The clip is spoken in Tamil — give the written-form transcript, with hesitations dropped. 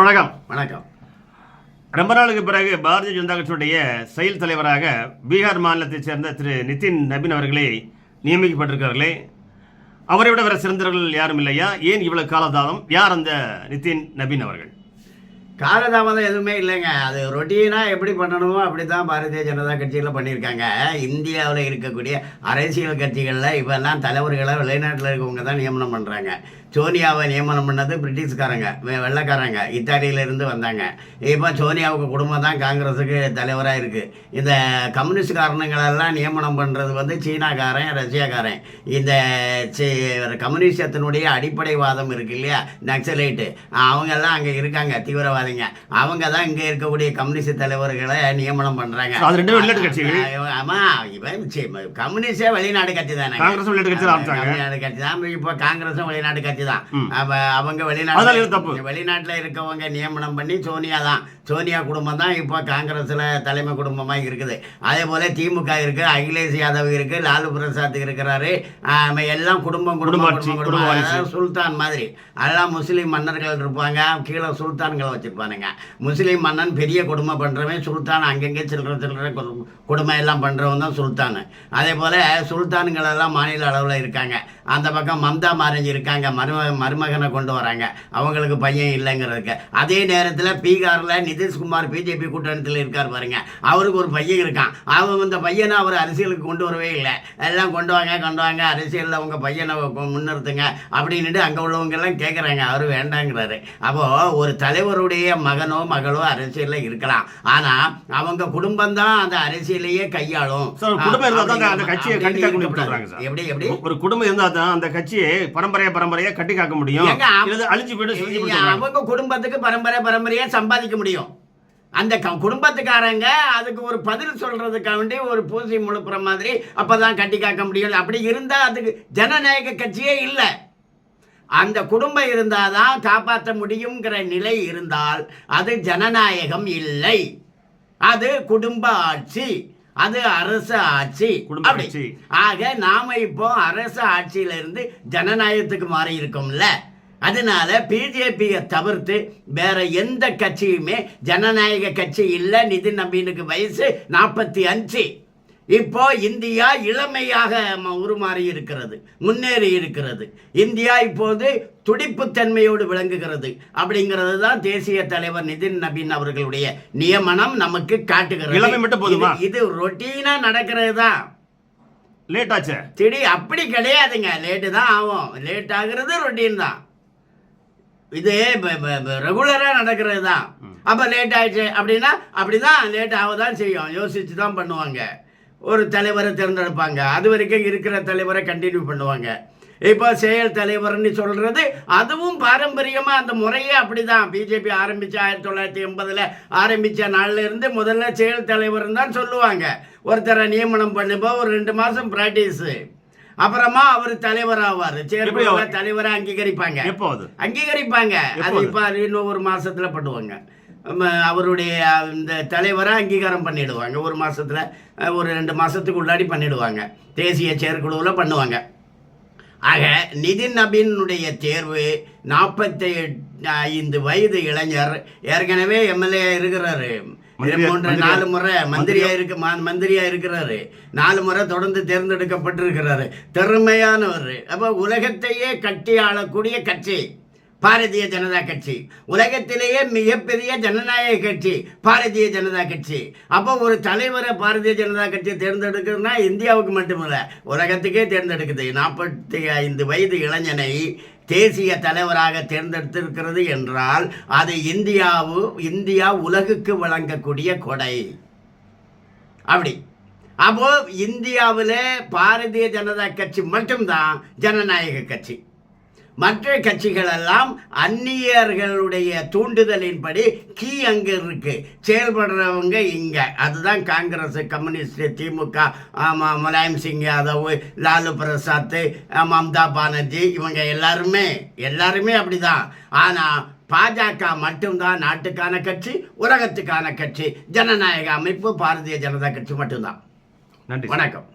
வணக்கம். வணக்கம். ரொம்ப நாளுக்கு பிறகு பாரதிய ஜனதா கட்சியுடைய செயல் தலைவராக பீகார் மாநிலத்தைச் சேர்ந்த திரு நிதின் நபீன் அவர்களே நியமிக்கப்பட்டிருக்கிறார்களே, அவரை விட வேற சிறந்தவர்கள் யாரும் இல்லையா? ஏன் இவ்வளவு காலதாமதம்? யார் அந்த நிதின் நபீன் அவர்கள்? காலதாமதம் எதுவுமே இல்லைங்க. அது ரொட்டீனாக எப்படி பண்ணணுமோ அப்படி தான் பாரதிய ஜனதா கட்சியில் பண்ணியிருக்காங்க. இந்தியாவில் இருக்கக்கூடிய அரசியல் கட்சிகளில் இப்போல்லாம் தலைவர்களை வெளிநாட்டில் இருக்கவங்க தான் நியமனம் பண்ணுறாங்க. சோனியாவை நியமனம் பண்ணது பிரிட்டிஷ்காரங்க, வெள்ளைக்காரங்க, இத்தாலியிலேருந்து வந்தாங்க. இப்போ சோனியாவுக்கு குடும்பம் தான் காங்கிரஸுக்கு தலைவராக இருக்குது. இந்த கம்யூனிஸ்ட் காரணங்களெல்லாம் நியமனம் பண்ணுறது சீனாக்காரன், ரஷ்யாக்காரன். இந்த கம்யூனிஸ்டத்தினுடைய அடிப்படைவாதம் இருக்குது இல்லையா, நக்சலைட்டு, அவங்கெல்லாம் அங்கே இருக்காங்க, தீவிரவாதிங்க. அவங்க தான் இங்கே இருக்கக்கூடிய கம்யூனிஸ்ட் தலைவர்களை நியமனம் பண்ணுறாங்க. ஆமாம், இவன் கம்யூனிஸ்டே வெளிநாடு கட்சி தானே, வெளிநாடு கட்சி தான். இப்போ காங்கிரஸும் வெளிநாட்டு கட்சி தான். அவங்க வெளிநாட்டில் இருக்கவங்க நியமனம் பண்ணி சோனியா குடும்பம் தான் இப்போ காங்கிரஸ்ல தலைமை குடும்பமாக இருக்குது. அதே போல திமுக இருக்கு, அகிலேஷ் யாதவ் இருக்கு, லாலு பிரசாத் இருக்கிறாரு. எல்லாம் குடும்பம் சுல்தான் மாதிரி. அதெல்லாம் முஸ்லீம் மன்னர்கள் இருப்பாங்க, கீழே சுல்தான்களை வச்சிருப்பானுங்க. முஸ்லீம் மன்னன் பெரிய குடும்பம் பண்றவன் சுல்தான், அங்கங்கே சில்லற குடும்பம் எல்லாம் பண்றவன் தான் சுல்தான். அதே போல சுல்தான்கள் எல்லாம் மாநில அளவில் இருக்காங்க. அந்த பக்கம் மம்தா பானர்ஜி இருக்காங்க, மருமகனை கொண்டு வராங்க, அவங்களுக்கு பையன் இல்லைங்கிறதுக்கு. அதே நேரத்தில் பீகாரில் நிதிஷ்குமார் பிஜேபி கூட்டணியில் இருக்கார் பாருங்க, அவருக்கு ஒரு பையன் இருக்கான். இந்த பையனை அவர் அரசியலுக்கு கொண்டு வரவே இல்லை. எல்லாம் கொண்டு வாங்க அரசியலில் அவங்க பையனை முன்னிறுத்துங்க அப்படின்ட்டு அங்கே உள்ளவங்க எல்லாம் கேட்குறாங்க. அவர் வேண்டாங்கிறாரு. அப்போது ஒரு தலைவருடைய மகனோ மகளோ அரசியலில் இருக்கலாம், ஆனால் அவங்க குடும்பம் தான் அந்த அரசியலையே கையாளும். எப்படி எப்படி ஒரு குடும்பம் இருந்தால் தான் அந்த கட்சியை பரம்பரையா கட்டி காக்க முடியும். அவங்க குடும்பத்துக்கு பரம்பரையா சம்பாதிக்க முடியும். அந்த குடும்பத்துக்காரங்க அதுக்கு ஒரு பதில் சொல்றதுக்காக வேண்டி ஒரு பூசி முழுப்புற மாதிரி அப்பதான் கட்டி காக்க முடியும். அப்படி இருந்தா அதுக்கு ஜனநாயக கட்சியே இல்லை. அந்த குடும்பம் இருந்தாதான் காப்பாற்ற முடியுங்கிற நிலை இருந்தால் அது ஜனநாயகம் இல்லை, அது குடும்ப ஆட்சி, அது அரசு ஆட்சி. ஆக நாம இப்போ அரசு ஆட்சியில இருந்து ஜனநாயகத்துக்கு மாறி இருக்கோம்ல. அதனால பிஜேபியை தவிர்த்து வேற எந்த கட்சியுமே ஜனநாயக கட்சி இல்லை. நிதின் நபீனுக்கு வயசு 45. இப்போ இந்தியா இளமையாக உருமாறி இருக்கிறது, முன்னேறி இருக்கிறது. இந்தியா இப்போது துடிப்புத்தன்மையோடு விளங்குகிறது. அப்படிங்கிறது தான் தேசிய தலைவர் நிதின் நபீன் அவர்களுடைய நியமனம் நமக்கு காட்டுகிறது. இது ரொட்டீனா நடக்கிறது தான். லேட் ஆச்சு அப்படி கிடையாதுங்க, லேட்டு தான் ஆகும். லேட் ஆகுறது ரொட்டீன் தான். இது ரெகுலரா நடக்கிறது தான். அப்ப லேட் ஆயிடுச்சு அப்படின்னா அப்படிதான் லேட் ஆகதான் செய்யும். யோசிச்சு தான் பண்ணுவாங்க. ஒரு தலைவரை தேர்ந்தெடுப்பாங்க, அது வரைக்கும் இருக்கிற தலைவரை கண்டினியூ பண்ணுவாங்க. இப்போ செயல் தலைவர்னு சொல்றது அதுவும் பாரம்பரியமா அந்த முறையே அப்படிதான். பிஜேபி ஆரம்பிச்ச 1980 ஆரம்பிச்ச நாள்ல இருந்து முதல்ல செயல் தலைவர் தான் சொல்லுவாங்க. ஒருத்தரை நியமனம் பண்ணுப்போ ஒரு 2 மாசம் பிராக்டிஸ், அப்புறமா அவர் தலைவர் ஆவார். தலைவரை அங்கீகரிப்பாங்க. அது இப்ப இன்னும் ஒரு மாசத்துல பண்ணுவாங்க. அவருடைய இந்த தலைவரை அங்கீகாரம் பண்ணிடுவாங்க. ஒரு மாசத்துல, ஒரு 2 மாசத்துக்கு உள்ளாடி பண்ணிடுவாங்க. தேசிய செயற்குழுவில் பண்ணுவாங்க. ஆக நிதின் நபீனுடைய தேர்வு 45 வயது இளைஞர், ஏற்கனவே எம்எல்ஏ இருக்கிறாரு, 4 முறை மந்திரியா இருக்கிறாரு, 4 முறை தொடர்ந்து தேர்ந்தெடுக்கப்பட்டிருக்கிறாரு, திறமையானவர். அப்ப உலகத்தையே கட்டி ஆளக்கூடிய கட்சி பாரதிய ஜனதா கட்சி, உலகத்திலேயே மிகப்பெரிய ஜனநாயக கட்சி பாரதிய ஜனதா கட்சி. அப்போ ஒரு தலைவரை பாரதிய ஜனதா கட்சி தேர்ந்தெடுக்குதுன்னா இந்தியாவுக்கு மட்டுமில்ல, உலகத்துக்கே தேர்ந்தெடுக்குது. 45 வயது இளைஞனை தேசிய தலைவராக தேர்ந்தெடுத்திருக்கிறது என்றால் அது இந்தியா உலகுக்கு வழங்கக்கூடிய கொடை. அப்படி அப்போ இந்தியாவில் பாரதிய ஜனதா கட்சி மட்டும்தான் ஜனநாயக கட்சி. மற்ற கட்சிகள் எல்லாம் அந்நியர்களுடைய தூண்டுதலின்படி அங்க இருக்கு, செயல்படுறவங்க இங்க. அதுதான் காங்கிரஸ், கம்யூனிஸ்ட், திமுக, முலாயம் சிங் யாதவ், லாலு பிரசாத், மம்தா பானர்ஜி, இவங்க எல்லாருமே அப்படிதான். ஆனா பாஜக மட்டும்தான் நாட்டுக்கான கட்சி, உலகத்துக்கான கட்சி, ஜனநாயக அமைப்பு பாரதிய ஜனதா கட்சி மட்டும்தான். நன்றி, வணக்கம்.